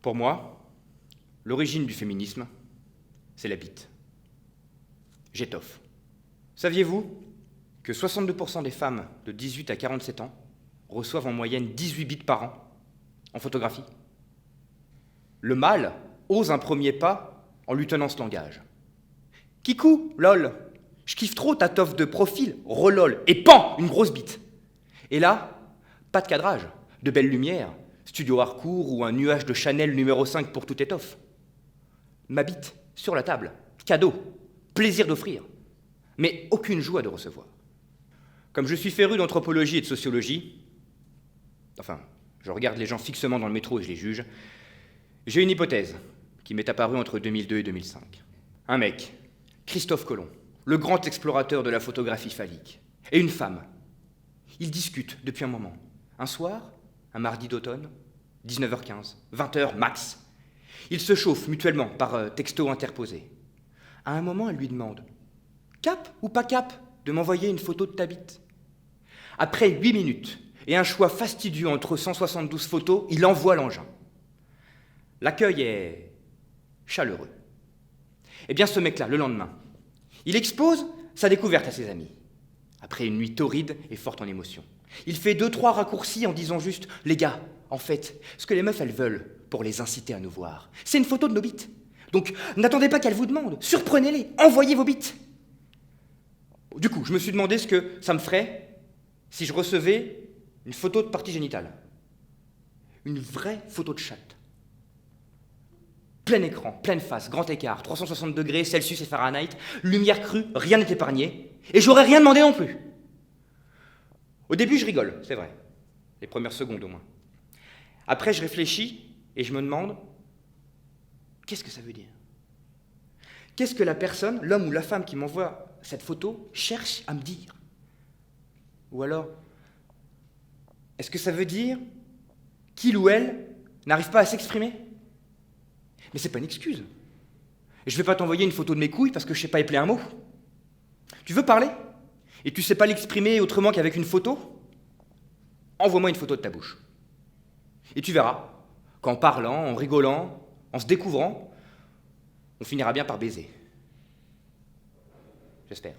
Pour moi, l'origine du féminisme, c'est la bite. J'étoffe. Saviez-vous que 62% des femmes de 18 à 47 ans reçoivent en moyenne 18 bits par an en photographie? Le mâle ose un premier pas en lui tenant ce langage. Kikou, lol, je kiffe trop ta toffe de profil, relol, et pan, une grosse bite. Et là, pas de cadrage, de belles lumières, studio Harcourt ou un nuage de Chanel numéro 5 pour toute étoffe. Ma bite, sur la table, cadeau, plaisir d'offrir, mais aucune joie de recevoir. Comme je suis féru d'anthropologie et de sociologie, enfin, je regarde les gens fixement dans le métro et je les juge, j'ai une hypothèse qui m'est apparue entre 2002 et 2005. Un mec, Christophe Colomb, le grand explorateur de la photographie phallique, et une femme. Ils discutent depuis un moment. Un soir, un mardi d'automne, 19h15, 20h max. Ils se chauffent mutuellement par texto interposé. À un moment, elle lui demande « Cap ou pas cap de m'envoyer une photo de ta bite ?» Après 8 minutes et un choix fastidieux entre 172 photos, il envoie l'engin. L'accueil est chaleureux. Eh bien, ce mec-là, le lendemain, il expose sa découverte à ses amis. Après une nuit torride et forte en émotions. Il fait 2-3 raccourcis en disant juste « Les gars, en fait, ce que les meufs, elles veulent pour les inciter à nous voir, c'est une photo de nos bites. Donc, n'attendez pas qu'elles vous demandent, surprenez-les, envoyez vos bites. » Du coup, je me suis demandé ce que ça me ferait si je recevais une photo de partie génitale. Une vraie photo de chatte. Plein écran, pleine face, grand écart, 360 degrés, Celsius et Fahrenheit, lumière crue, rien n'est épargné, et j'aurais rien demandé non plus. Au début, je rigole, c'est vrai, les premières secondes au moins. Après, je réfléchis et je me demande, qu'est-ce que ça veut dire? Qu'est-ce que la personne, l'homme ou la femme qui m'envoie cette photo, cherche à me dire? Ou alors, est-ce que ça veut dire qu'il ou elle n'arrive pas à s'exprimer? Mais c'est pas une excuse. Je vais pas t'envoyer une photo de mes couilles parce que je sais pas épeler un mot. Tu veux parler et tu sais pas l'exprimer autrement qu'avec une photo? Envoie-moi une photo de ta bouche. Et tu verras qu'en parlant, en rigolant, en se découvrant, on finira bien par baiser. J'espère.